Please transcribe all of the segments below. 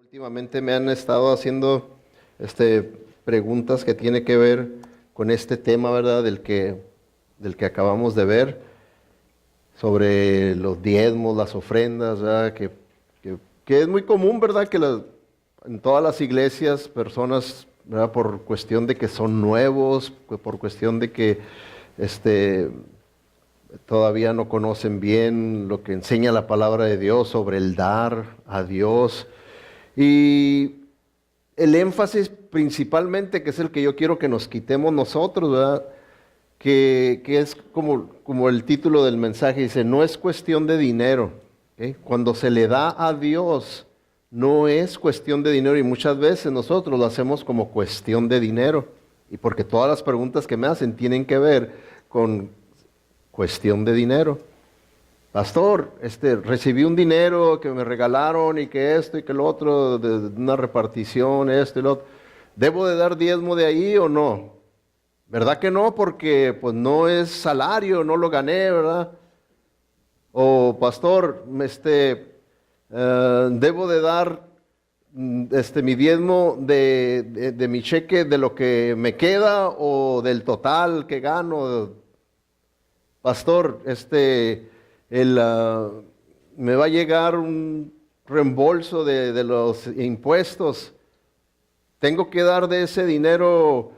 Últimamente me han estado haciendo preguntas que tienen que ver con este tema, ¿verdad? Del que acabamos de ver, sobre los diezmos, las ofrendas, ¿verdad? Que es muy común, ¿verdad? En todas las iglesias, personas, ¿verdad? Por cuestión de que son nuevos, por cuestión de que todavía no conocen bien lo que enseña la palabra de Dios sobre el dar a Dios. Y el énfasis principalmente, que es el que yo quiero que nos quitemos nosotros, ¿verdad? Que es como el título del mensaje, dice, no es cuestión de dinero. ¿Ok? Cuando se le da a Dios, no es cuestión de dinero, y muchas veces nosotros lo hacemos como cuestión de dinero. Y porque todas las preguntas que me hacen tienen que ver con cuestión de dinero. Pastor, recibí un dinero que me regalaron y que esto y que lo otro, de una repartición, esto y lo otro. ¿Debo de dar diezmo de ahí o no? ¿Verdad que no? Porque pues no es salario, no lo gané, ¿verdad? O pastor, debo de dar mi diezmo de mi cheque, de lo que me queda o del total que gano. Pastor, me va a llegar un reembolso de los impuestos. ¿Tengo que dar de ese dinero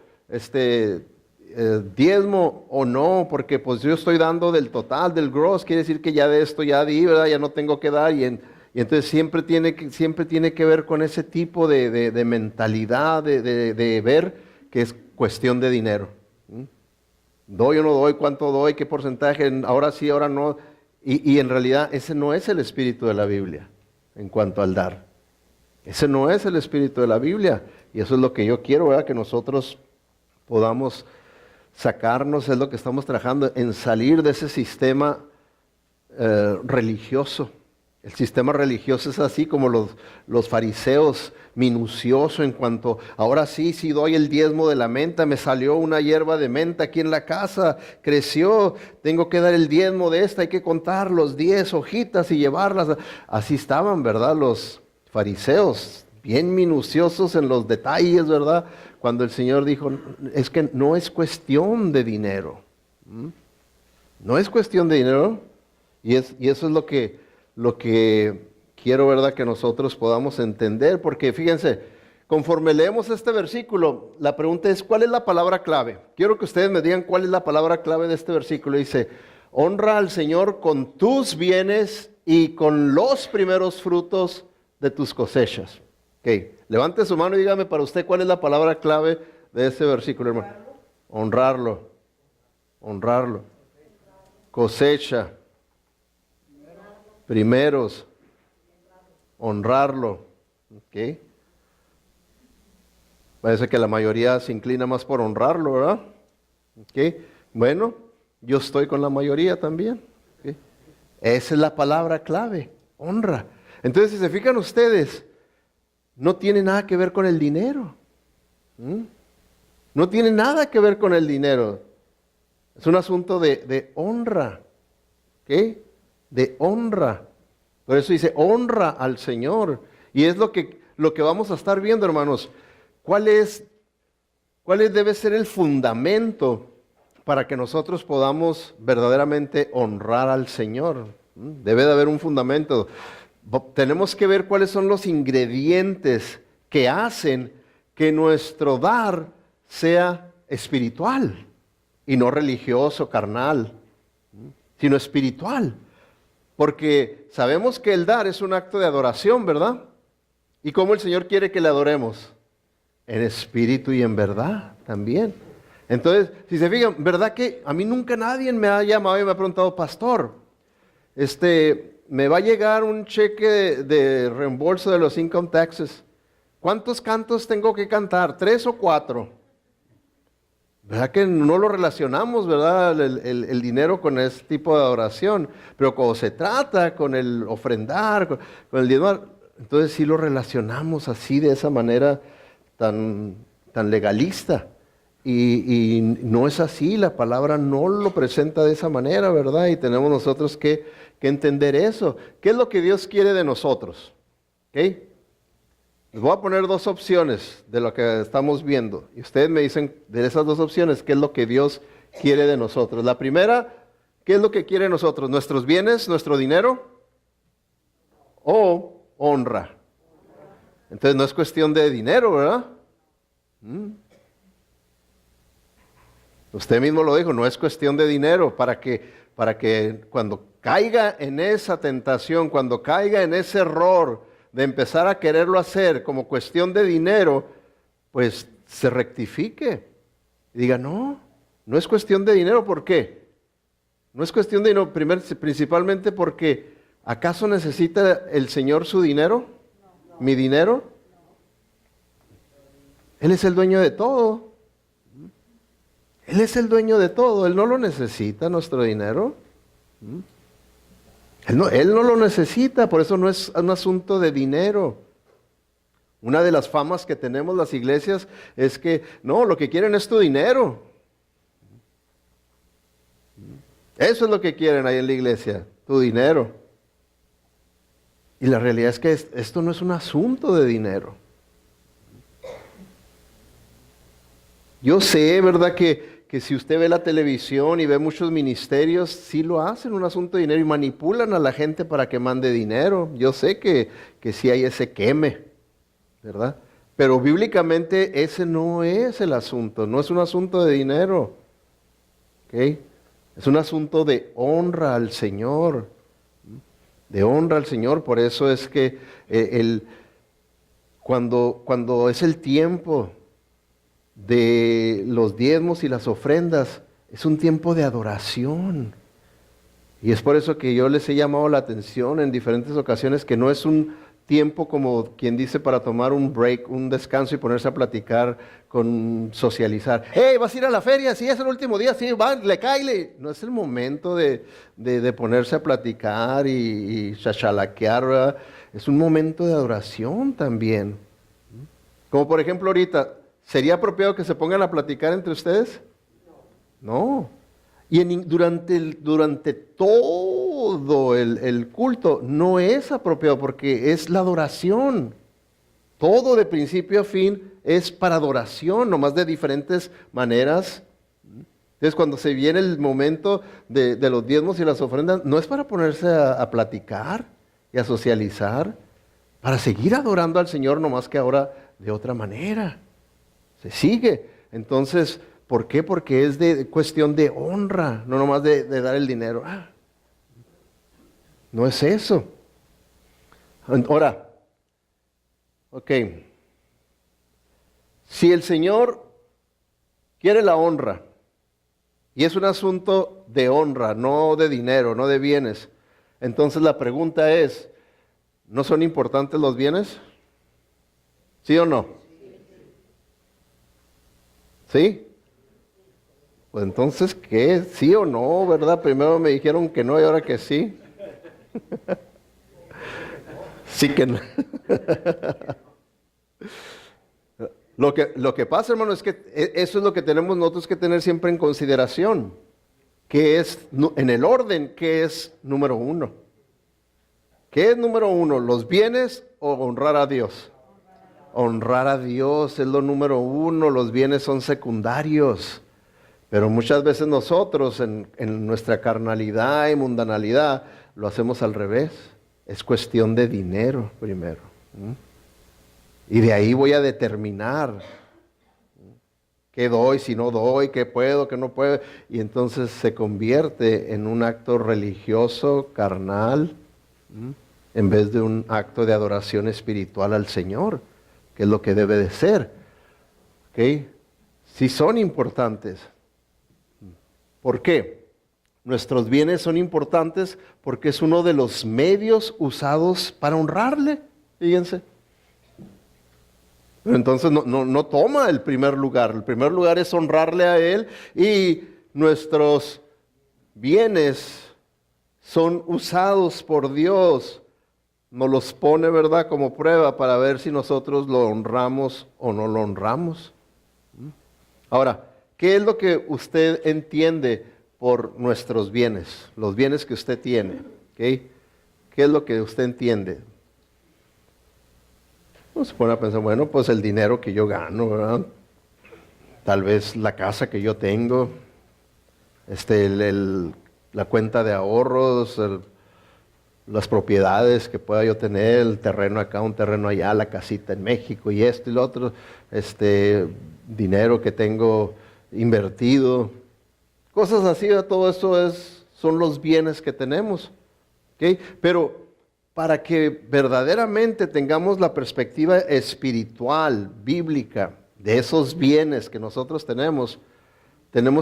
diezmo o no? Porque pues yo estoy dando del total, del gross, quiere decir que ya de esto ya di, ¿verdad? Ya no tengo que dar, y entonces siempre tiene que ver con ese tipo de mentalidad, de ver que es cuestión de dinero. ¿Doy o no doy? ¿Cuánto doy? ¿Qué porcentaje? Ahora sí, ahora no. Y en realidad ese no es el espíritu de la Biblia en cuanto al dar. Ese no es el espíritu de la Biblia. Y eso es lo que yo quiero, ¿verdad? Que nosotros podamos sacarnos, es lo que estamos trabajando, en salir de ese sistema religioso. El sistema religioso es así como los fariseos, minucioso en cuanto, ahora sí, si doy el diezmo de la menta, me salió una hierba de menta aquí en la casa, creció, tengo que dar el diezmo de esta, hay que contar los 10 hojitas y llevarlas. Así estaban, ¿verdad? Los fariseos, bien minuciosos en los detalles, ¿verdad? Cuando el Señor dijo, es que no es cuestión de dinero. No es cuestión de dinero. Y eso es lo que quiero, ¿verdad?, que nosotros podamos entender, porque fíjense, conforme leemos este versículo, la pregunta es, ¿cuál es la palabra clave? Quiero que ustedes me digan cuál es la palabra clave de este versículo. Dice, honra al Señor con tus bienes y con los primeros frutos de tus cosechas. Okay. Levante su mano y dígame para usted cuál es la palabra clave de este versículo, hermano. Honrarlo. Honrarlo. Cosecha. Primeros, honrarlo. ¿Okay? Parece que la mayoría se inclina más por honrarlo, ¿verdad? ¿Okay? Bueno, yo estoy con la mayoría también. ¿Okay? Esa es la palabra clave, honra. Entonces, si se fijan ustedes, no tiene nada que ver con el dinero. No tiene nada que ver con el dinero. Es un asunto de honra. ¿Okay? De honra. Por eso dice, honra al Señor. Y es lo que vamos a estar viendo, hermanos. ¿Cuál debe ser el fundamento para que nosotros podamos verdaderamente honrar al Señor? Debe de haber un fundamento. Tenemos que ver cuáles son los ingredientes que hacen que nuestro dar sea espiritual y no religioso, carnal, sino espiritual. Porque sabemos que el dar es un acto de adoración, ¿verdad? ¿Y cómo el Señor quiere que le adoremos? En espíritu y en verdad también. Entonces, si se fijan, ¿verdad que a mí nunca nadie me ha llamado y me ha preguntado, pastor, me va a llegar un cheque de reembolso de los income taxes? ¿Cuántos cantos tengo que cantar? ¿3 o 4? ¿Verdad que no lo relacionamos, verdad, el dinero con ese tipo de adoración? Pero cuando se trata con el ofrendar, con el diezmar, entonces sí lo relacionamos así, de esa manera tan legalista. Y no es así, la palabra no lo presenta de esa manera, ¿verdad? Y tenemos nosotros que entender eso. ¿Qué es lo que Dios quiere de nosotros? ¿Okay? Les voy a poner dos opciones de lo que estamos viendo. Y ustedes me dicen de esas dos opciones qué es lo que Dios quiere de nosotros. La primera, ¿qué es lo que quiere de nosotros? ¿Nuestros bienes, nuestro dinero o honra? Entonces no es cuestión de dinero, ¿verdad? Usted mismo lo dijo, no es cuestión de dinero para que cuando caiga en esa tentación, cuando caiga en ese error de empezar a quererlo hacer como cuestión de dinero, pues se rectifique y diga, no es cuestión de dinero. ¿Por qué? No es cuestión de dinero, principalmente porque ¿acaso necesita el Señor su dinero? ¿Mi dinero? Él es el dueño de todo. Él es el dueño de todo, Él no lo necesita, nuestro dinero. Él no lo necesita, por eso no es un asunto de dinero. Una de las famas que tenemos las iglesias es que, no, lo que quieren es tu dinero. Eso es lo que quieren ahí en la iglesia, tu dinero. Y la realidad es que esto no es un asunto de dinero. Yo sé, ¿verdad?, que si usted ve la televisión y ve muchos ministerios, sí lo hacen un asunto de dinero y manipulan a la gente para que mande dinero. Yo sé que sí hay ese queme, ¿verdad? Pero bíblicamente ese no es el asunto, no es un asunto de dinero. ¿Ok? Es un asunto de honra al Señor. De honra al Señor, por eso es que cuando es el tiempo de los diezmos y las ofrendas, es un tiempo de adoración. Y es por eso que yo les he llamado la atención en diferentes ocasiones que no es un tiempo como quien dice para tomar un break, un descanso y ponerse a platicar, socializar. ¡Hey, vas a ir a la feria! Sí, es el último día, sí, va, le cae. No es el momento de ponerse a platicar y chachalaquear, ¿verdad? Es un momento de adoración también. Como por ejemplo ahorita, ¿sería apropiado que se pongan a platicar entre ustedes? No. Y durante todo el culto no es apropiado porque es la adoración. Todo de principio a fin es para adoración, nomás de diferentes maneras. Entonces cuando se viene el momento de los diezmos y las ofrendas, no es para ponerse a platicar y a socializar, para seguir adorando al Señor, nomás que ahora de otra manera. Se sigue. Entonces, ¿por qué? Porque es de cuestión de honra, no nomás de dar el dinero. No es eso. Ahora, ok. Si el Señor quiere la honra, y es un asunto de honra, no de dinero, no de bienes, entonces la pregunta es, ¿no son importantes los bienes? ¿Sí o no? ¿Sí? Pues entonces, ¿qué? ¿Sí o no, verdad? Primero me dijeron que no y ahora que sí. Sí que no. Lo que pasa, hermano, es que eso es lo que tenemos nosotros que tener siempre en consideración. Que es, en el orden, ¿qué es número uno? ¿Qué es número uno? ¿Los bienes o honrar a Dios? Honrar a Dios es lo número uno, los bienes son secundarios. Pero muchas veces nosotros en nuestra carnalidad y mundanalidad lo hacemos al revés. Es cuestión de dinero primero. Y de ahí voy a determinar qué doy, si no doy, qué puedo, qué no puedo. Y entonces se convierte en un acto religioso, carnal, en vez de un acto de adoración espiritual al Señor, que es lo que debe de ser. ¿Ok? Sí son importantes. ¿Por qué? Nuestros bienes son importantes porque es uno de los medios usados para honrarle. Fíjense. Entonces no toma el primer lugar. El primer lugar es honrarle a Él y nuestros bienes son usados por Dios. Nos los pone, ¿verdad?, como prueba para ver si nosotros lo honramos o no lo honramos. Ahora, ¿qué es lo que usted entiende por nuestros bienes? Los bienes que usted tiene. ¿Okay? ¿Qué es lo que usted entiende? Uno se pone a pensar, bueno, pues el dinero que yo gano, ¿verdad? Tal vez la casa que yo tengo, la cuenta de ahorros, las propiedades que pueda yo tener, el terreno acá, un terreno allá, la casita en México y esto y lo otro, dinero que tengo invertido, cosas así, todo eso son los bienes que tenemos, ¿ok? Pero para que verdaderamente tengamos la perspectiva espiritual, bíblica, de esos bienes que nosotros tenemos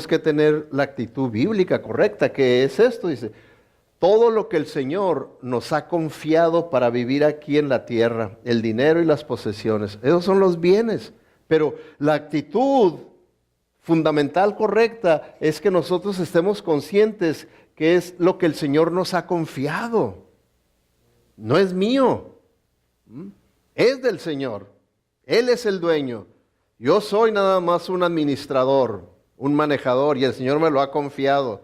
que tener la actitud bíblica correcta, que es esto, dice, todo lo que el Señor nos ha confiado para vivir aquí en la tierra, el dinero y las posesiones, esos son los bienes, pero la actitud fundamental correcta es que nosotros estemos conscientes que es lo que el Señor nos ha confiado. No es mío, es del Señor. Él es el dueño. Yo soy nada más un administrador, un manejador, y el Señor me lo ha confiado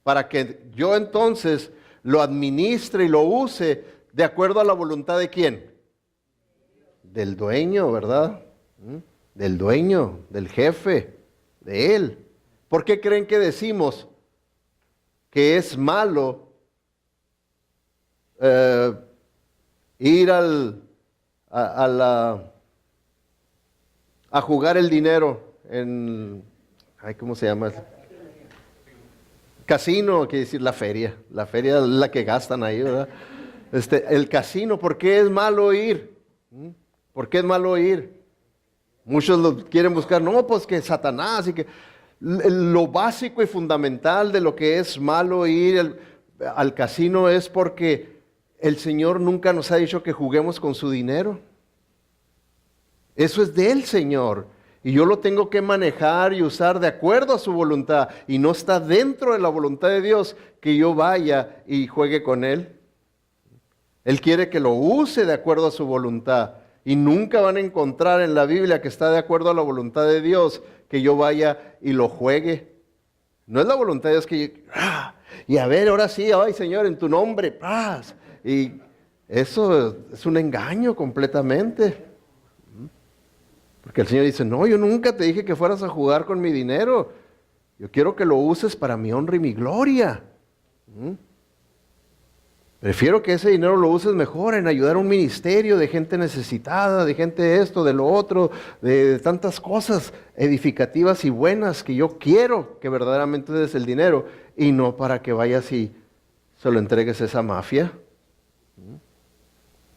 para que yo entonces lo administre y lo use de acuerdo a la voluntad de ¿quién? Del dueño, ¿verdad? Del dueño, del jefe, de Él. ¿Por qué creen que decimos que es malo ir a jugar el dinero en, ¿cómo se llama? Casino, quiere decir la feria es la que gastan ahí, ¿verdad? El casino, ¿por qué es malo ir? ¿Por qué es malo ir? Muchos lo quieren buscar, no, pues que Satanás y que lo básico y fundamental de lo que es malo ir al casino es porque el Señor nunca nos ha dicho que juguemos con su dinero. Eso es del Señor. Y yo lo tengo que manejar y usar de acuerdo a su voluntad. Y no está dentro de la voluntad de Dios que yo vaya y juegue con Él. Él quiere que lo use de acuerdo a su voluntad. Y nunca van a encontrar en la Biblia que está de acuerdo a la voluntad de Dios que yo vaya y lo juegue. No es la voluntad de Dios que y a ver, ahora sí, ay Señor, en tu nombre, paz. Y eso es un engaño completamente. Porque el Señor dice, no, yo nunca te dije que fueras a jugar con mi dinero. Yo quiero que lo uses para mi honra y mi gloria. Prefiero que ese dinero lo uses mejor en ayudar a un ministerio de gente necesitada, de gente de esto, de lo otro, de tantas cosas edificativas y buenas que yo quiero que verdaderamente des el dinero y no para que vayas y se lo entregues a esa mafia.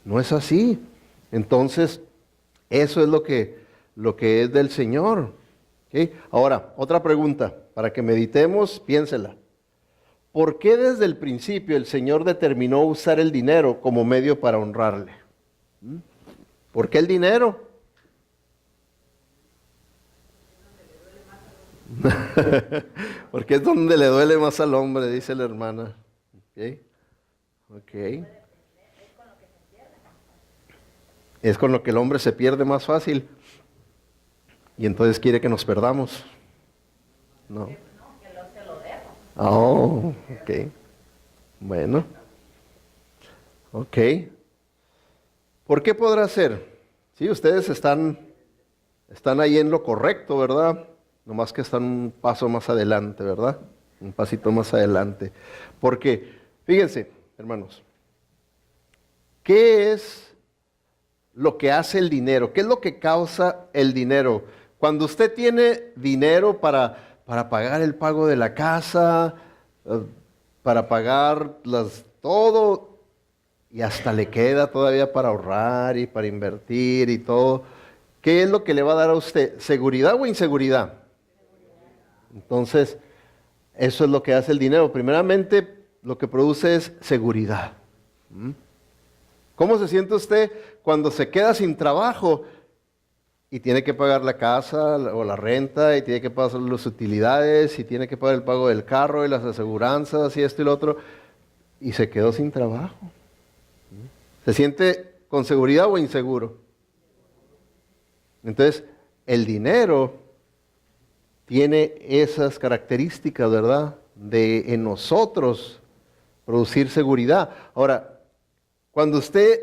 No es así. Entonces, eso es lo que es del Señor. ¿Okay? Ahora, otra pregunta, para que meditemos, piénsela. ¿Por qué desde el principio el Señor determinó usar el dinero como medio para honrarle? ¿Por qué el dinero? Porque es donde le duele más al hombre, dice la hermana. Ok. Es con lo que el hombre se pierde más fácil. Y entonces quiere que nos perdamos. No. Oh, ok. Bueno. Ok. ¿Por qué podrá ser? Sí, ustedes están ahí en lo correcto, ¿verdad? Nomás que están un paso más adelante, ¿verdad? Un pasito más adelante. Porque, fíjense, hermanos, ¿qué es lo que hace el dinero? ¿Qué es lo que causa el dinero? Cuando usted tiene dinero para pagar el pago de la casa, para pagar todo, y hasta le queda todavía para ahorrar y para invertir y todo. ¿Qué es lo que le va a dar a usted? ¿Seguridad o inseguridad? Entonces, eso es lo que hace el dinero. Primeramente, lo que produce es seguridad. ¿Cómo se siente usted cuando se queda sin trabajo y tiene que pagar la casa o la renta y tiene que pagar las utilidades y tiene que pagar el pago del carro y las aseguranzas y esto y lo otro y se quedó sin trabajo? ¿Se siente con seguridad o inseguro? Entonces, el dinero tiene esas características, ¿verdad? De en nosotros producir seguridad. Ahora, cuando usted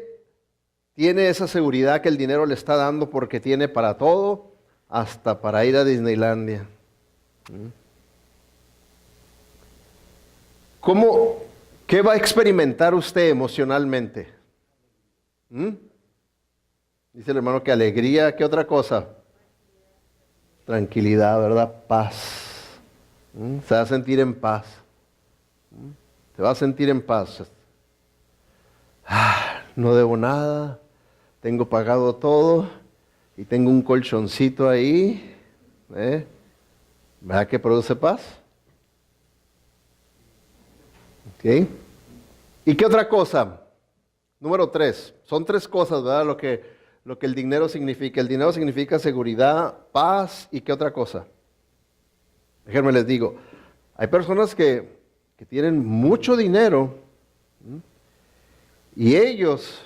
tiene esa seguridad que el dinero le está dando porque tiene para todo, hasta para ir a Disneylandia. ¿Qué va a experimentar usted emocionalmente? Dice el hermano que alegría, ¿qué otra cosa? Tranquilidad, ¿verdad? Paz. Se va a sentir en paz. Se va a sentir en paz. No debo nada, tengo pagado todo y tengo un colchoncito ahí. ¿Verdad que produce paz? ¿Ok? ¿Y qué otra cosa? Número 3. Son 3 cosas, ¿verdad? Lo que el dinero significa. El dinero significa seguridad, paz y qué otra cosa. Déjenme les digo, hay personas que tienen mucho dinero y ellos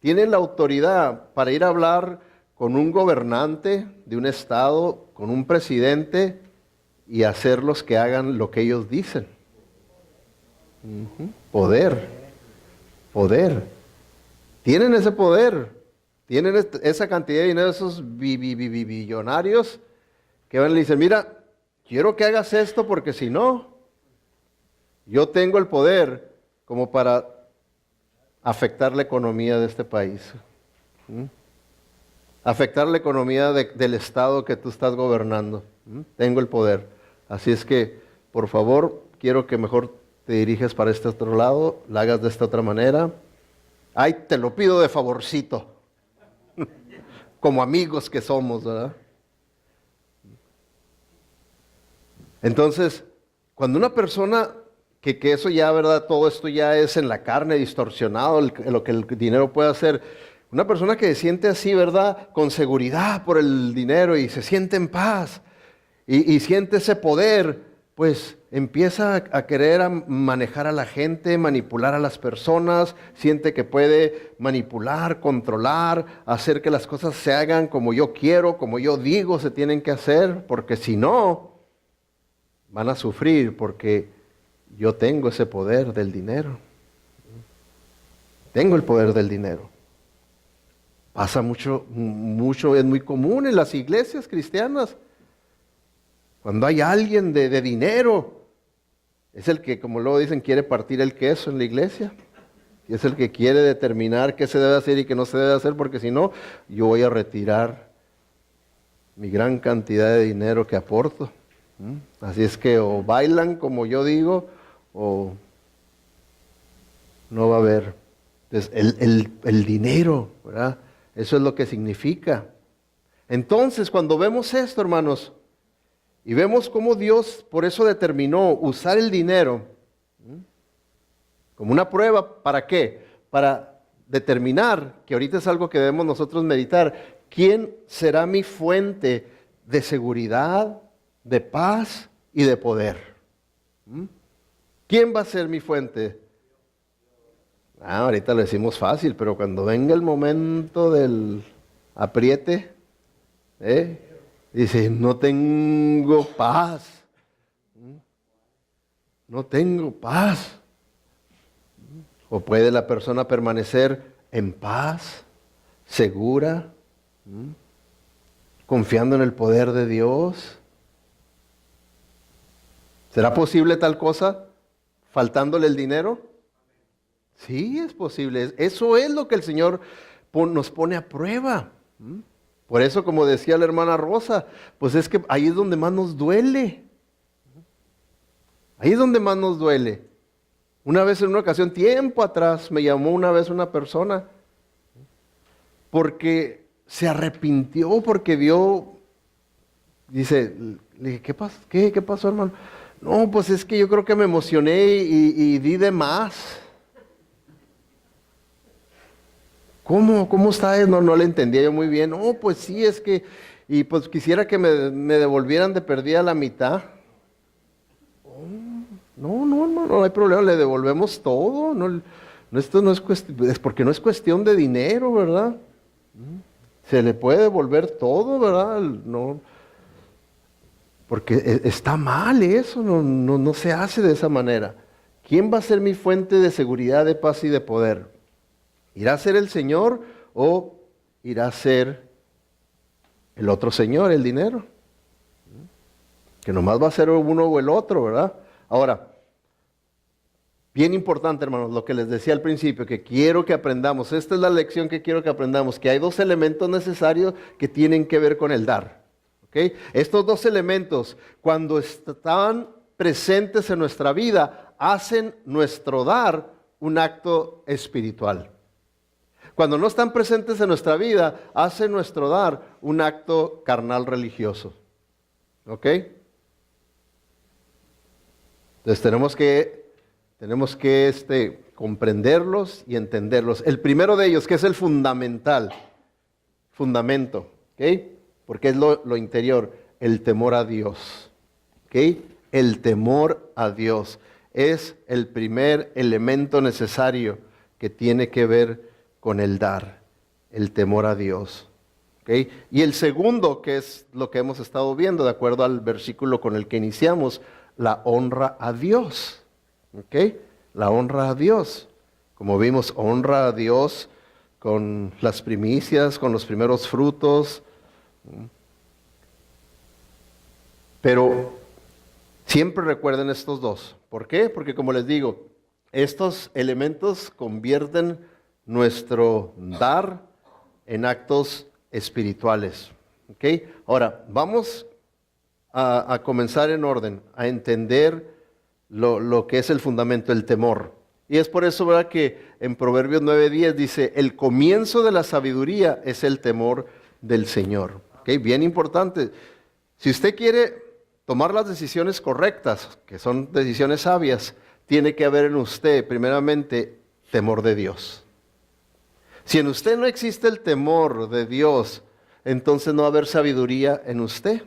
tienen la autoridad para ir a hablar con un gobernante de un estado, con un presidente y hacerlos que hagan lo que ellos dicen. Poder. Tienen ese poder. Tienen esa cantidad de dinero, esos billonarios que van y le dicen, mira, quiero que hagas esto porque si no, yo tengo el poder como para afectar la economía de este país. Afectar la economía del estado que tú estás gobernando. Tengo el poder. Así es que, por favor, quiero que mejor te diriges para este otro lado, la hagas de esta otra manera. Ay, te lo pido de favorcito. Como amigos que somos, ¿verdad? Entonces, cuando una persona, que eso ya, ¿verdad? Todo esto ya es en la carne, distorsionado, lo que el dinero puede hacer. Una persona que se siente así, ¿verdad? Con seguridad por el dinero y se siente en paz y siente ese poder, pues empieza a querer manejar a la gente, manipular a las personas, siente que puede manipular, controlar, hacer que las cosas se hagan como yo quiero, como yo digo se tienen que hacer, porque si no, van a sufrir porque yo tengo ese poder del dinero. Tengo el poder del dinero. Pasa mucho, es muy común en las iglesias cristianas. Cuando hay alguien de dinero, es el que, como luego dicen, quiere partir el queso en la iglesia. Y es el que quiere determinar qué se debe hacer y qué no se debe hacer, porque si no, yo voy a retirar mi gran cantidad de dinero que aporto. Así es que o bailan como yo digo, o no va a haber. Entonces, el dinero, ¿verdad? Eso es lo que significa. Entonces, cuando vemos esto, hermanos, y vemos cómo Dios por eso determinó usar el dinero como una prueba, ¿para qué? Para determinar, que ahorita es algo que debemos nosotros meditar, ¿quién será mi fuente de seguridad, de paz y de poder? ¿Quién va a ser mi fuente? Ahorita lo decimos fácil, pero cuando venga el momento del apriete, dice, no tengo paz. No tengo paz. ¿O puede la persona permanecer en paz, segura, confiando en el poder de Dios? ¿Será posible tal cosa faltándole el dinero? Sí, es posible. Eso es lo que el Señor nos pone a prueba. Por eso, como decía la hermana Rosa, pues es que ahí es donde más nos duele. Ahí es donde más nos duele. Una vez en una ocasión, tiempo atrás, me llamó una vez una persona porque se arrepintió, porque vio, dice, le dije, ¿qué pasó, hermano? No, pues es que yo creo que me emocioné y di de más. ¿Cómo está eso? No le entendía yo muy bien. No, pues sí, es que, y pues quisiera que me devolvieran de perdida la mitad. No, hermano, no hay problema, le devolvemos todo. Esto no es cuestión, es porque no es cuestión de dinero, ¿verdad? Se le puede devolver todo, ¿verdad? No, porque está mal eso, no se hace de esa manera. ¿Quién va a ser mi fuente de seguridad, de paz y de poder? ¿Irá a ser el Señor o irá a ser el otro señor, el dinero. Que nomás va a ser uno o el otro, ¿verdad? Ahora, bien importante, hermanos, lo que les decía al principio, que quiero que aprendamos, esta es la lección que quiero que aprendamos, que hay dos elementos necesarios que tienen que ver con el dar. ¿Okay? Estos dos elementos, cuando están presentes en nuestra vida, hacen nuestro dar un acto espiritual. Cuando no están presentes en nuestra vida, hacen nuestro dar un acto carnal religioso. ¿Ok? Entonces tenemos que comprenderlos y entenderlos. El primero de ellos, que es el fundamental, fundamento, ¿ok? Porque es lo interior, el temor a Dios. ¿Ok? El temor a Dios es el primer elemento necesario que tiene que ver con el dar, el temor a Dios. ¿Ok? Y el segundo, que es lo que hemos estado viendo, de acuerdo al versículo con el que iniciamos, la honra a Dios. ¿Ok? La honra a Dios. Como vimos, honra a Dios con las primicias, con los primeros frutos. Pero siempre recuerden estos dos. ¿Por qué? Porque como les digo, estos elementos convierten nuestro dar en actos espirituales. ¿Ok? Ahora, vamos a comenzar en orden, a entender lo que es el fundamento, el temor. Y es por eso, ¿verdad?, que en Proverbios 9:10 dice, el comienzo de la sabiduría es el temor del Señor. ¿Ok? Bien importante. Si usted quiere tomar las decisiones correctas, que son decisiones sabias, tiene que haber en usted, primeramente, temor de Dios. Si en usted no existe el temor de Dios, entonces no va a haber sabiduría en usted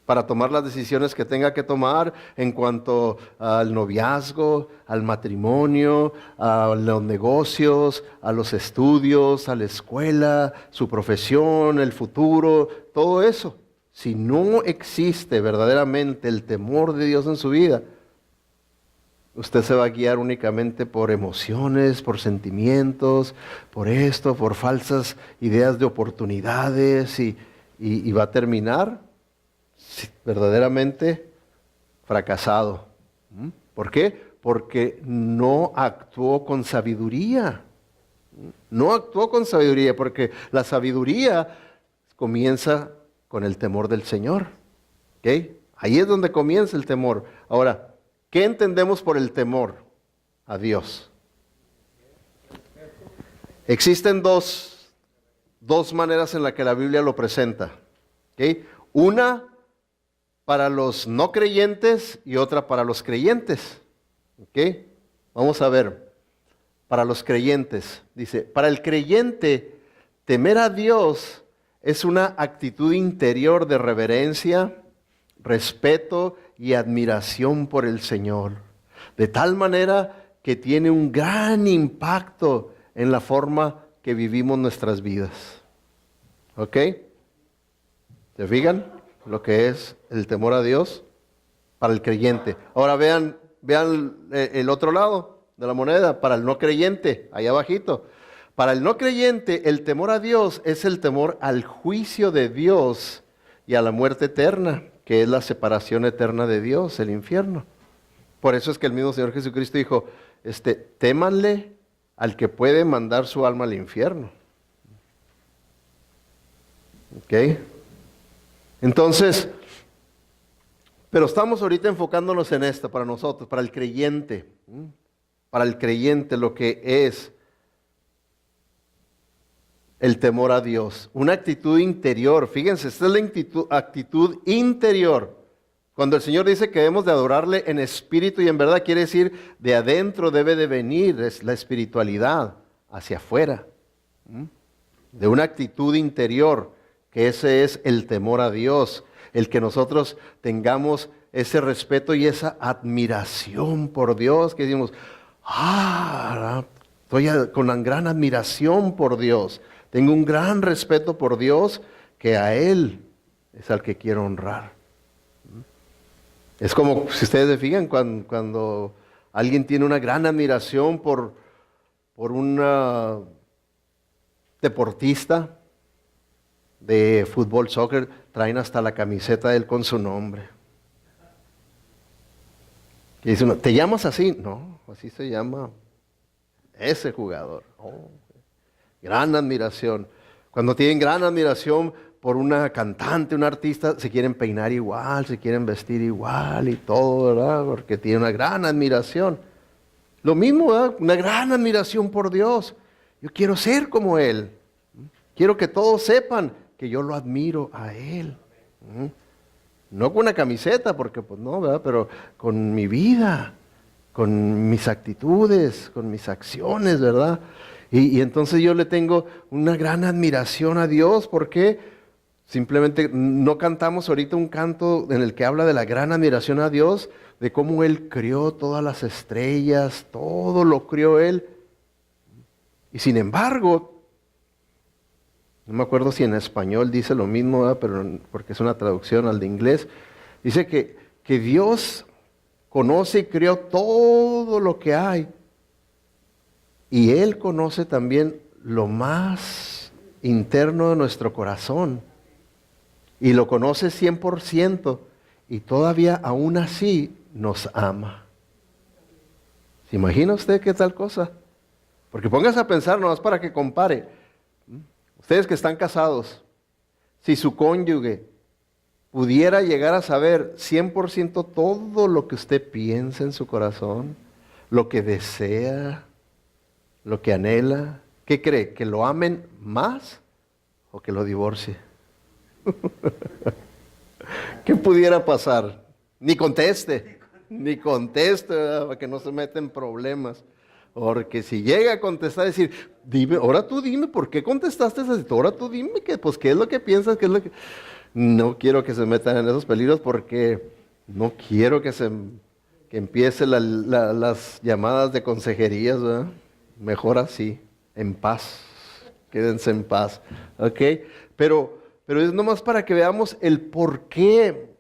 para tomar las decisiones que tenga que tomar en cuanto al noviazgo, al matrimonio, a los negocios, a los estudios, a la escuela, su profesión, el futuro, todo eso. Si no existe verdaderamente el temor de Dios en su vida, usted se va a guiar únicamente por emociones, por sentimientos, por esto, por falsas ideas de oportunidades y va a terminar verdaderamente fracasado. ¿Por qué? Porque no actuó con sabiduría. No actuó con sabiduría, porque la sabiduría comienza con el temor del Señor. ¿Ok? Ahí es donde comienza el temor. Ahora, ¿qué entendemos por el temor a Dios? Existen dos maneras en las que la Biblia lo presenta. ¿Ok? Una para los no creyentes y otra para los creyentes. ¿Ok? Vamos a ver. Para los creyentes. Dice, para el creyente, temer a Dios es una actitud interior de reverencia, respeto y admiración por el Señor. De tal manera que tiene un gran impacto en la forma que vivimos nuestras vidas. ¿Ok? ¿Se fijan lo que es el temor a Dios para el creyente? Ahora vean el otro lado de la moneda, para el no creyente, allá abajito. Para el no creyente, el temor a Dios es el temor al juicio de Dios y a la muerte eterna, que es la separación eterna de Dios, el infierno. Por eso es que el mismo Señor Jesucristo dijo, témanle al que puede mandar su alma al infierno. ¿Ok? Entonces, pero estamos ahorita enfocándonos en esto para nosotros, para el creyente. Para el creyente lo que es el temor a Dios. Una actitud interior. Fíjense, esta es la actitud interior. Cuando el Señor dice que debemos de adorarle en espíritu y en verdad, quiere decir de adentro debe de venir es la espiritualidad hacia afuera. De una actitud interior, que ese es el temor a Dios. El que nosotros tengamos ese respeto y esa admiración por Dios, que decimos, estoy con una gran admiración por Dios. Tengo un gran respeto por Dios, que a Él es al que quiero honrar. Es como, si ustedes se fijan, cuando alguien tiene una gran admiración por una deportista de fútbol, soccer, traen hasta la camiseta de él con su nombre. Y dice uno, ¿te llamas así? No, así se llama ese jugador. Oh, gran admiración. Cuando tienen gran admiración por una cantante, un artista, se quieren peinar igual, se quieren vestir igual y todo, ¿verdad? Porque tienen una gran admiración. Lo mismo, ¿verdad? Una gran admiración por Dios. Yo quiero ser como Él. Quiero que todos sepan que yo lo admiro a Él. No con una camiseta, porque pues no, ¿verdad? Pero con mi vida, con mis actitudes, con mis acciones, ¿verdad? Y entonces yo le tengo una gran admiración a Dios. ¿Por qué? Simplemente no cantamos ahorita un canto en el que habla de la gran admiración a Dios, de cómo Él creó todas las estrellas, todo lo creó Él. Y sin embargo, no me acuerdo si en español dice lo mismo, ¿verdad? Pero porque es una traducción al de inglés, dice que Dios conoce y creó todo lo que hay. Y Él conoce también lo más interno de nuestro corazón. Y lo conoce 100%. Y todavía aún así nos ama. ¿Se imagina usted qué tal cosa? Porque póngase a pensar nomás para que compare. Ustedes que están casados, si su cónyuge pudiera llegar a saber 100% todo lo que usted piensa en su corazón, lo que desea, lo que anhela, ¿qué cree? ¿Que lo amen más o que lo divorcie? ¿Qué pudiera pasar? Ni conteste, ¿verdad? Para que no se meta en problemas. Porque si llega a contestar, decir, dime, ahora tú dime, ¿por qué contestaste así? Ahora tú dime, pues, ¿qué es lo que piensas? ¿Qué es lo que...? No quiero que se metan en esos peligros porque no quiero que empiece las llamadas de consejerías, ¿verdad? Mejor así, en paz. Quédense en paz, ¿ok? Pero es nomás para que veamos el por qué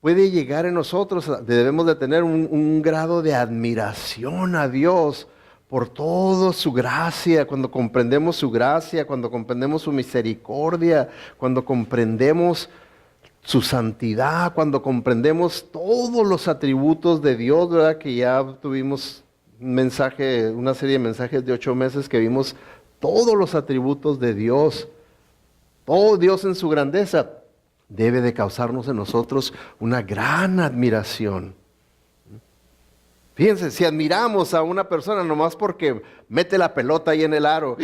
puede llegar en nosotros. Debemos de tener un grado de admiración a Dios por toda su gracia. Cuando comprendemos su gracia, cuando comprendemos su misericordia, cuando comprendemos su santidad, cuando comprendemos todos los atributos de Dios, ¿verdad? Que ya tuvimos una serie de mensajes de 8 meses que vimos todos los atributos de Dios. Todo Dios en su grandeza debe de causarnos en nosotros una gran admiración. Fíjense, si admiramos a una persona nomás porque mete la pelota ahí en el aro,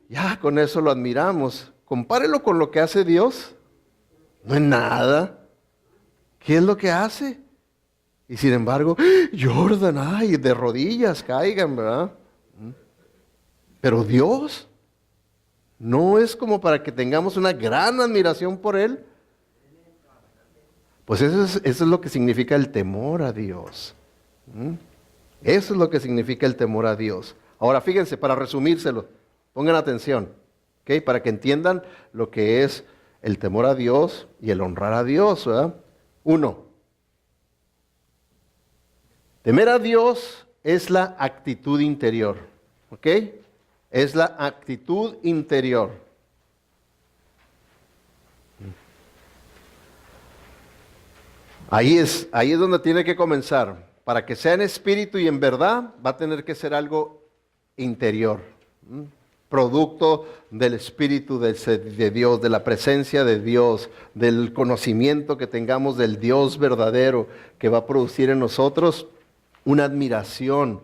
ya con eso lo admiramos. Compárelo con lo que hace Dios. No es nada. ¿Qué es lo que hace? Y sin embargo, Jordan, ay, de rodillas caigan, ¿verdad? Pero Dios no es como para que tengamos una gran admiración por Él. Pues eso es lo que significa el temor a Dios. Eso es lo que significa el temor a Dios. Ahora fíjense, para resumírselo, pongan atención, ¿ok? Para que entiendan lo que es el temor a Dios y el honrar a Dios, ¿verdad? 1. Temer a Dios es la actitud interior, ¿ok? Es la actitud interior. Ahí es donde tiene que comenzar. Para que sea en espíritu y en verdad, va a tener que ser algo interior. Producto del espíritu de Dios, de la presencia de Dios, del conocimiento que tengamos del Dios verdadero, que va a producir en nosotros una admiración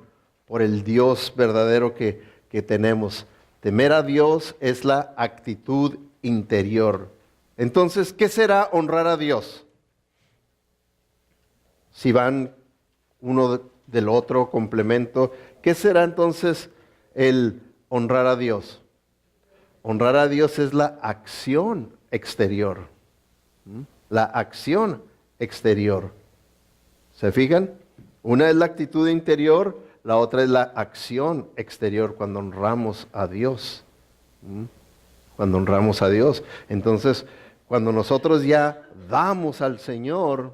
por el Dios verdadero que tenemos. Temer a Dios es la actitud interior. Entonces, ¿qué será honrar a Dios? Si van uno del otro complemento, ¿qué será entonces el honrar a Dios? Honrar a Dios es la acción exterior. La acción exterior. ¿Se fijan? Una es la actitud interior, la otra es la acción exterior cuando honramos a Dios. Cuando honramos a Dios. Entonces, cuando nosotros ya damos al Señor,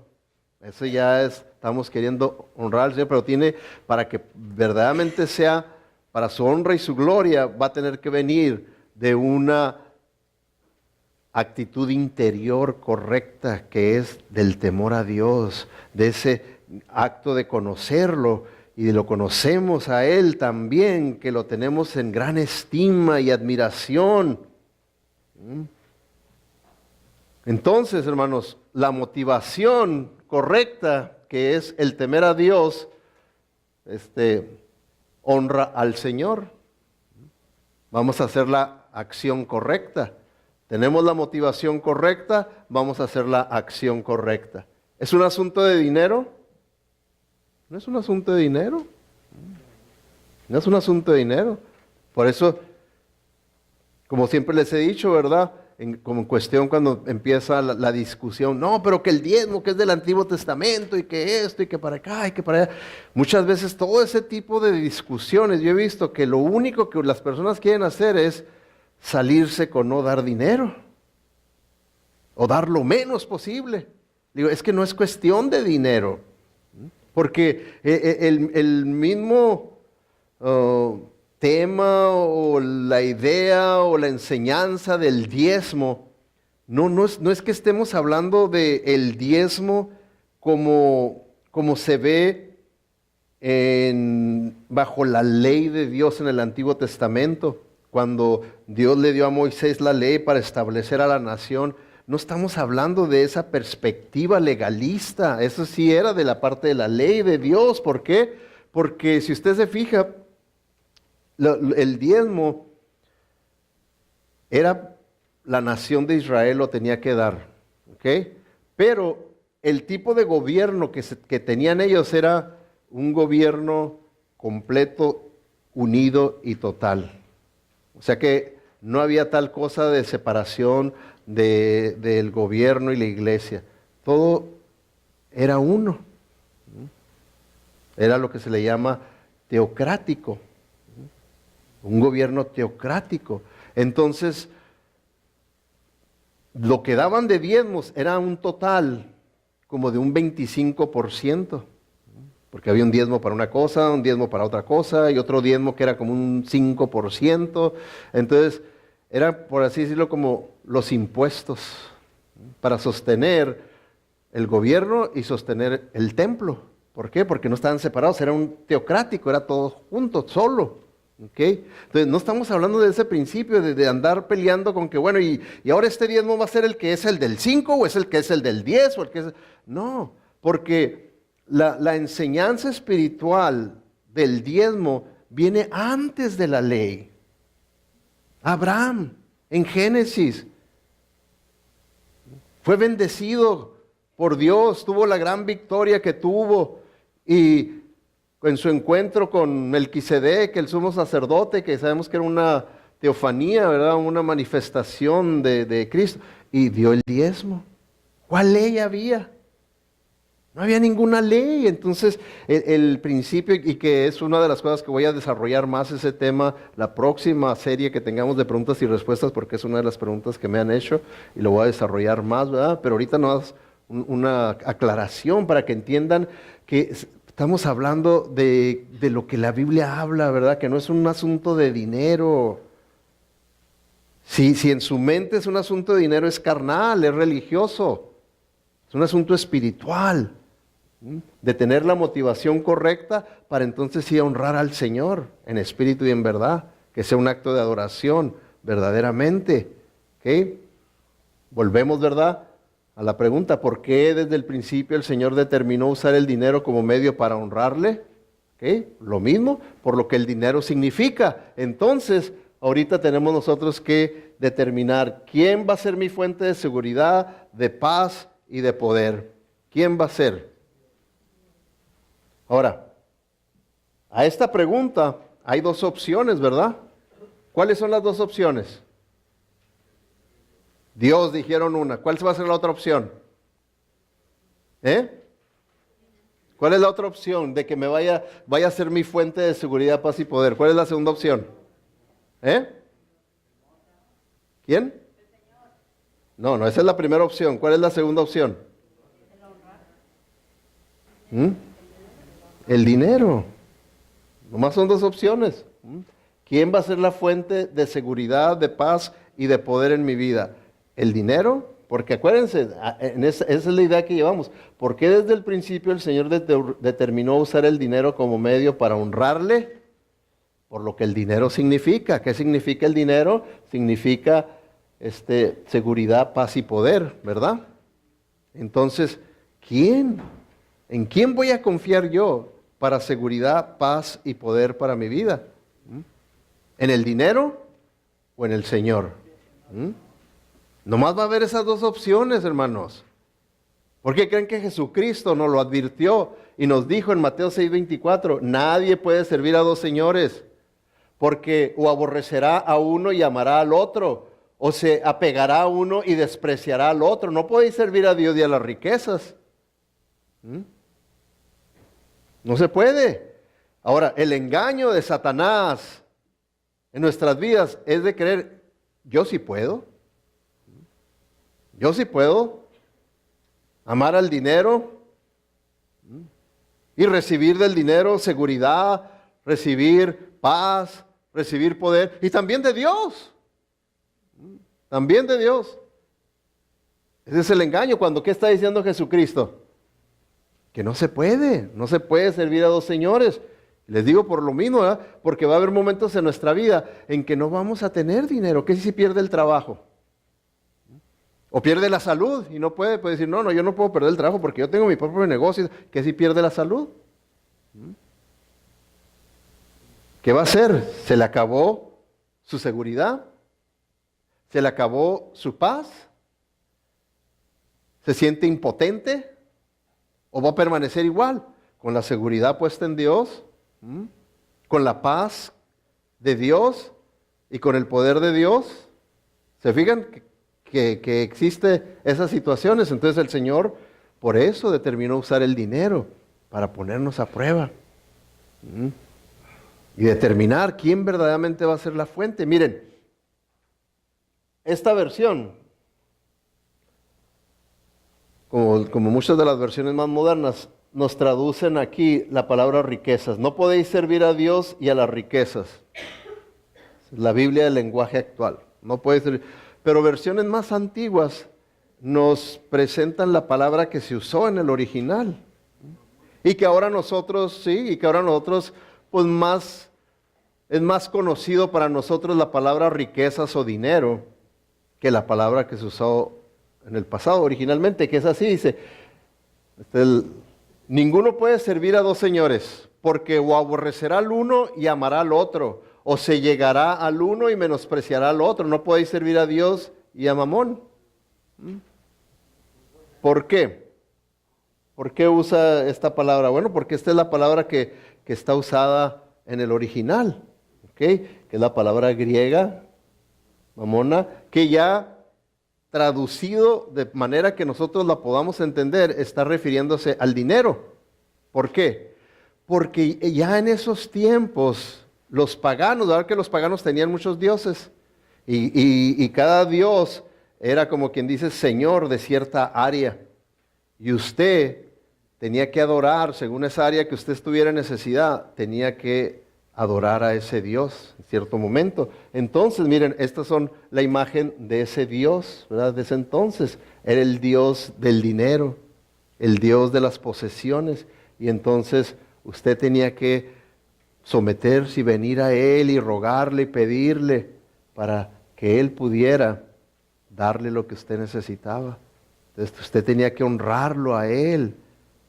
eso ya estamos queriendo honrar al Señor, pero tiene, para que verdaderamente sea para su honra y su gloria, va a tener que venir de una actitud interior correcta, que es del temor a Dios, de ese acto de conocerlo, y lo conocemos a Él también, que lo tenemos en gran estima y admiración. Entonces, hermanos, la motivación correcta, que es el temer a Dios, honra al Señor. Vamos a hacer la acción correcta. Tenemos la motivación correcta, vamos a hacer la acción correcta. ¿Es un asunto de dinero? No es un asunto de dinero. No es un asunto de dinero. Por eso, como siempre les he dicho, ¿verdad? Como en cuestión cuando empieza la discusión, no, pero que el diezmo, que es del Antiguo Testamento, y que esto, y que para acá, y que para allá. Muchas veces todo ese tipo de discusiones, yo he visto que lo único que las personas quieren hacer es salirse con no dar dinero, o dar lo menos posible. Digo, es que no es cuestión de dinero, porque el mismo tema o la idea o la enseñanza del diezmo, no es que estemos hablando del diezmo como se ve bajo la ley de Dios en el Antiguo Testamento, cuando Dios le dio a Moisés la ley para establecer a la nación. No estamos hablando de esa perspectiva legalista, eso sí era de la parte de la ley de Dios. ¿Por qué? Porque si usted se fija, el diezmo era la nación de Israel lo tenía que dar, ¿ok? Pero el tipo de gobierno que tenían ellos era un gobierno completo, unido y total. O sea que no había tal cosa de separación del gobierno y la iglesia. Todo era uno. Era lo que se le llama teocrático. Un gobierno teocrático. Entonces, lo que daban de diezmos era un total como de un 25%. Porque había un diezmo para una cosa, un diezmo para otra cosa, y otro diezmo que era como un 5%. Entonces, era, por así decirlo, como los impuestos para sostener el gobierno y sostener el templo. ¿Por qué? Porque no estaban separados, era un teocrático, era todo junto, solo. ¿Okay? Entonces, no estamos hablando de ese principio de andar peleando con que, bueno, y ahora este diezmo va a ser el que es el del 5, o es el que es el del 10, o el que es... No, porque la enseñanza espiritual del diezmo viene antes de la ley. Abraham, en Génesis, fue bendecido por Dios, tuvo la gran victoria que tuvo, y en su encuentro con Melquisedec, el sumo sacerdote, que sabemos que era una teofanía, ¿verdad? Una manifestación de Cristo, y dio el diezmo. ¿Cuál ley había? No había ninguna ley. Entonces el principio, y que es una de las cosas que voy a desarrollar más ese tema la próxima serie que tengamos de preguntas y respuestas, porque es una de las preguntas que me han hecho y lo voy a desarrollar más, ¿verdad? Pero ahorita no es una aclaración para que entiendan que estamos hablando de lo que la Biblia habla, ¿verdad? Que no es un asunto de dinero. Si en su mente es un asunto de dinero, es carnal, es religioso. Es un asunto espiritual, de tener la motivación correcta para entonces sí honrar al Señor en espíritu y en verdad, que sea un acto de adoración verdaderamente. ¿Okay? Volvemos, ¿verdad?, a la pregunta, ¿por qué desde el principio el Señor determinó usar el dinero como medio para honrarle? ¿Okay? Lo mismo, por lo que el dinero significa. Entonces, ahorita tenemos nosotros que determinar quién va a ser mi fuente de seguridad, de paz y de poder. ¿Quién va a ser? Ahora, a esta pregunta hay dos opciones, ¿verdad? ¿Cuáles son las dos opciones? Dios dijeron una. ¿Cuál va a ser la otra opción? ¿Cuál es la otra opción de que me vaya a ser mi fuente de seguridad, paz y poder? ¿Cuál es la segunda opción? ¿Quién? No, esa es la primera opción. ¿Cuál es la segunda opción? El dinero. Nomás son dos opciones. ¿Mm? ¿Quién va a ser la fuente de seguridad, de paz y de poder en mi vida? ¿El dinero? Porque acuérdense, esa es la idea que llevamos. ¿Por qué desde el principio el Señor determinó usar el dinero como medio para honrarle? Por lo que el dinero significa. ¿Qué significa el dinero? Significa seguridad, paz y poder, ¿verdad? Entonces, ¿quién? ¿En quién voy a confiar yo para seguridad, paz y poder para mi vida? ¿En el dinero o en el Señor? Nomás va a haber esas dos opciones, hermanos. ¿Por qué creen que Jesucristo nos lo advirtió y nos dijo en Mateo 6:24, nadie puede servir a dos señores, porque o aborrecerá a uno y amará al otro, o se apegará a uno y despreciará al otro? No podéis servir a Dios y a las riquezas. No se puede. Ahora, el engaño de Satanás en nuestras vidas es de creer, yo sí puedo. Yo sí puedo amar al dinero y recibir del dinero seguridad, recibir paz, recibir poder y también de Dios. También de Dios. Ese es el engaño. ¿Qué está diciendo Jesucristo? Que no se puede servir a dos señores. Les digo por lo mismo, ¿verdad? Porque va a haber momentos en nuestra vida en que no vamos a tener dinero. ¿Qué si pierde el trabajo? O pierde la salud y no puede decir, no, yo no puedo perder el trabajo porque yo tengo mi propio negocio. ¿Qué si pierde la salud? ¿Qué va a hacer? ¿Se le acabó su seguridad? ¿Se le acabó su paz? ¿Se siente impotente? ¿O va a permanecer igual? Con la seguridad puesta en Dios, con la paz de Dios y con el poder de Dios. ¿Se fijan que existe esas situaciones? Entonces el Señor por eso determinó usar el dinero para ponernos a prueba y determinar quién verdaderamente va a ser la fuente. Miren, esta versión, como muchas de las versiones más modernas, nos traducen aquí la palabra riquezas. No podéis servir a Dios y a las riquezas. La Biblia del lenguaje actual. No podéis servir. Pero versiones más antiguas nos presentan la palabra que se usó en el original. Y que ahora nosotros, pues es más conocido para nosotros la palabra riquezas o dinero que la palabra que se usó en el pasado originalmente, que es así, dice, ninguno puede servir a dos señores, porque o aborrecerá al uno y amará al otro, o se llegará al uno y menospreciará al otro. No podéis servir a Dios y a Mamón. ¿Por qué? ¿Por qué usa esta palabra? Bueno, porque esta es la palabra que está usada en el original, que es la palabra griega, mamona, que ya traducido de manera que nosotros la podamos entender, está refiriéndose al dinero. ¿Por qué? Porque ya en esos tiempos, los paganos, ¿verdad que los paganos tenían muchos dioses? Y cada dios era como quien dice señor de cierta área. Y usted tenía que adorar, según esa área que usted estuviera en necesidad, tenía que adorar a ese Dios en cierto momento. Entonces, miren, estas son la imagen de ese Dios, ¿verdad? De ese entonces. Era el Dios del dinero, el Dios de las posesiones. Y entonces usted tenía que someterse y venir a Él y rogarle y pedirle para que Él pudiera darle lo que usted necesitaba. Entonces usted tenía que honrarlo a Él.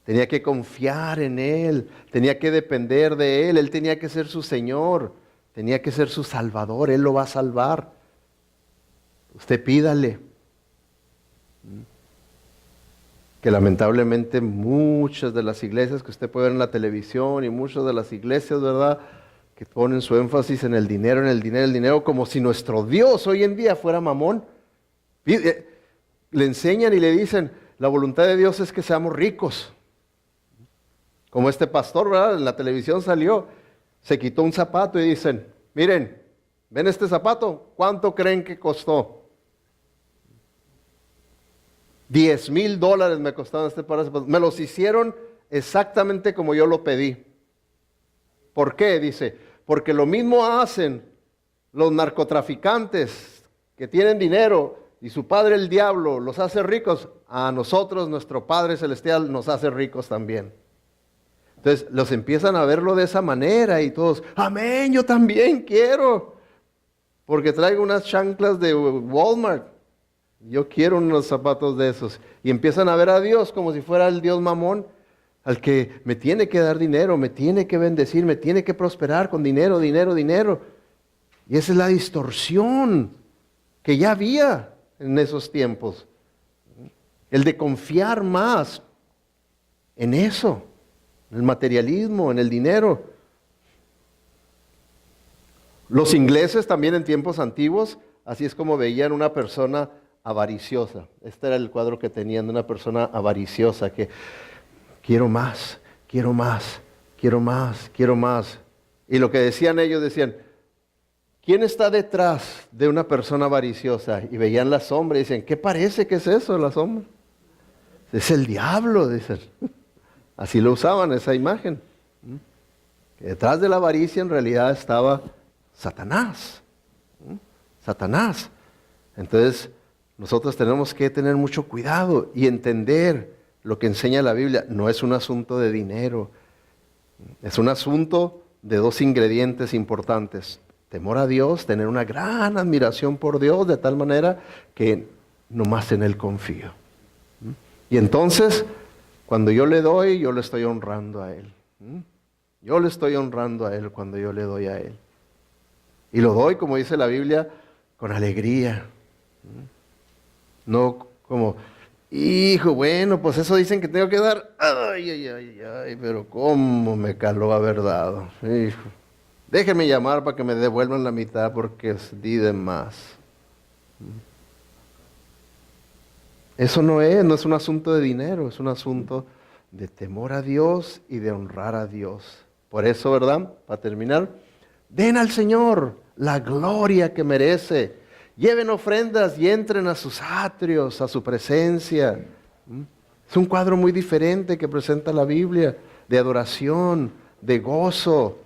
Tenía que confiar en Él, tenía que depender de Él tenía que ser su Señor, tenía que ser su Salvador, Él lo va a salvar. Usted pídale. Que lamentablemente muchas de las iglesias que usted puede ver en la televisión y muchas de las iglesias, ¿verdad?, que ponen su énfasis en el dinero, en el dinero, el dinero, como si nuestro Dios hoy en día fuera Mamón. Le enseñan y le dicen, la voluntad de Dios es que seamos ricos. Como este pastor, ¿verdad? En la televisión salió, se quitó un zapato y dicen, miren, ¿ven este zapato? ¿Cuánto creen que costó? $10,000 me costaron este par de zapatos. Me los hicieron exactamente como yo lo pedí. ¿Por qué? Dice, porque lo mismo hacen los narcotraficantes que tienen dinero y su padre el diablo los hace ricos, a nosotros nuestro Padre Celestial nos hace ricos también. Entonces los empiezan a verlo de esa manera y todos, amén, yo también quiero, porque traigo unas chanclas de Walmart, yo quiero unos zapatos de esos. Y empiezan a ver a Dios como si fuera el Dios mamón, al que me tiene que dar dinero, me tiene que bendecir, me tiene que prosperar con dinero, dinero, dinero. Y esa es la distorsión que ya había en esos tiempos. El de confiar más en eso, en el materialismo, en el dinero. Los ingleses también en tiempos antiguos, así es como veían una persona avariciosa. Este era el cuadro que tenían de una persona avariciosa que quiero más, quiero más, quiero más, quiero más. Y lo que decían ellos, decían, ¿quién está detrás de una persona avariciosa? Y veían la sombra y decían, ¿qué parece que es eso, la sombra? Es el diablo, dicen. Así lo usaban, esa imagen. Que detrás de la avaricia en realidad estaba Satanás. Satanás. Entonces, nosotros tenemos que tener mucho cuidado y entender lo que enseña la Biblia. No es un asunto de dinero. Es un asunto de dos ingredientes importantes. Temor a Dios, tener una gran admiración por Dios, de tal manera que nomás en Él confío. Y entonces, cuando yo le doy, yo le estoy honrando a Él. Yo le estoy honrando a Él cuando yo le doy a Él. Y lo doy, como dice la Biblia, con alegría. No como, hijo, bueno, pues eso dicen que tengo que dar. Ay, ay, ay, ay, pero cómo me caló haber dado. Hijo. Déjenme llamar para que me devuelvan la mitad porque di de más. Eso no es un asunto de dinero, es un asunto de temor a Dios y de honrar a Dios. Por eso, ¿verdad? Para terminar, den al Señor la gloria que merece. Lleven ofrendas y entren a sus atrios, a su presencia. Es un cuadro muy diferente que presenta la Biblia, de adoración, de gozo,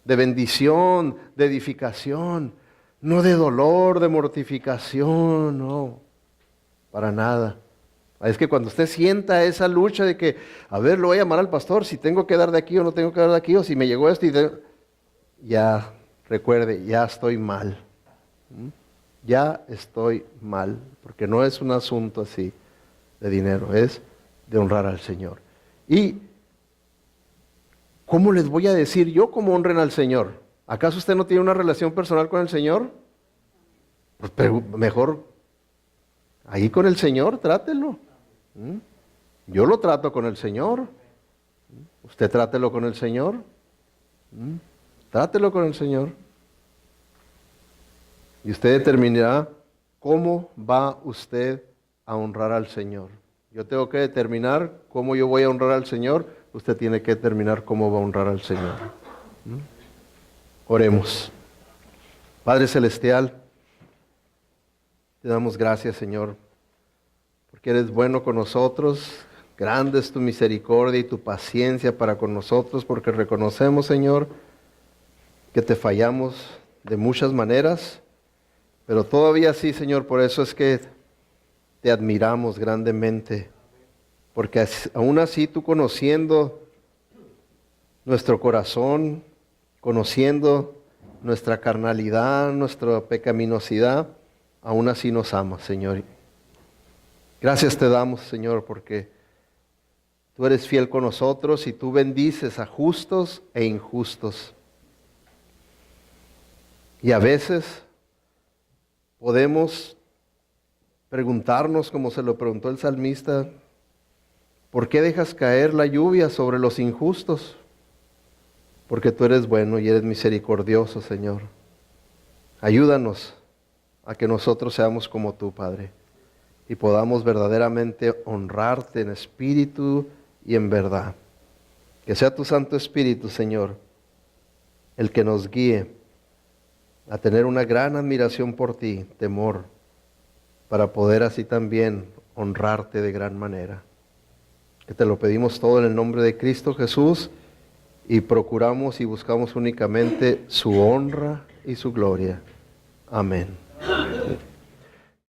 de bendición, de edificación, no de dolor, de mortificación, no, para nada. Es que cuando usted sienta esa lucha de que, a ver, lo voy a llamar al pastor, si tengo que dar de aquí o no tengo que dar de aquí, o si me llegó esto, ya, recuerde, ya estoy mal. Ya estoy mal, porque no es un asunto así de dinero, es de honrar al Señor. Y ¿cómo les voy a decir yo cómo honren al Señor? ¿Acaso usted no tiene una relación personal con el Señor? Pues pero mejor ahí con el Señor, trátelo. Yo lo trato con el Señor. Usted trátelo con el Señor. Trátelo con el Señor. Y usted determinará cómo va usted a honrar al Señor. Yo tengo que determinar cómo yo voy a honrar al Señor. Usted tiene que determinar cómo va a honrar al Señor. Oremos. Padre Celestial, te damos gracias, Señor, porque eres bueno con nosotros. Grande es tu misericordia y tu paciencia para con nosotros, porque reconocemos, Señor, que te fallamos de muchas maneras, pero todavía sí, Señor, por eso es que te admiramos grandemente, porque aún así tú, conociendo nuestro corazón, conociendo nuestra carnalidad, nuestra pecaminosidad, aún así nos amas, Señor. Gracias te damos, Señor, porque tú eres fiel con nosotros y tú bendices a justos e injustos. Y a veces podemos preguntarnos, como se lo preguntó el salmista, ¿por qué dejas caer la lluvia sobre los injustos? Porque tú eres bueno y eres misericordioso, Señor. Ayúdanos a que nosotros seamos como tú, Padre, y podamos verdaderamente honrarte en espíritu y en verdad. Que sea tu Santo Espíritu, Señor, el que nos guíe a tener una gran admiración por ti, temor, para poder así también honrarte de gran manera. Que te lo pedimos todo en el nombre de Cristo Jesús. y procuramos y buscamos únicamente su honra y su gloria. Amén.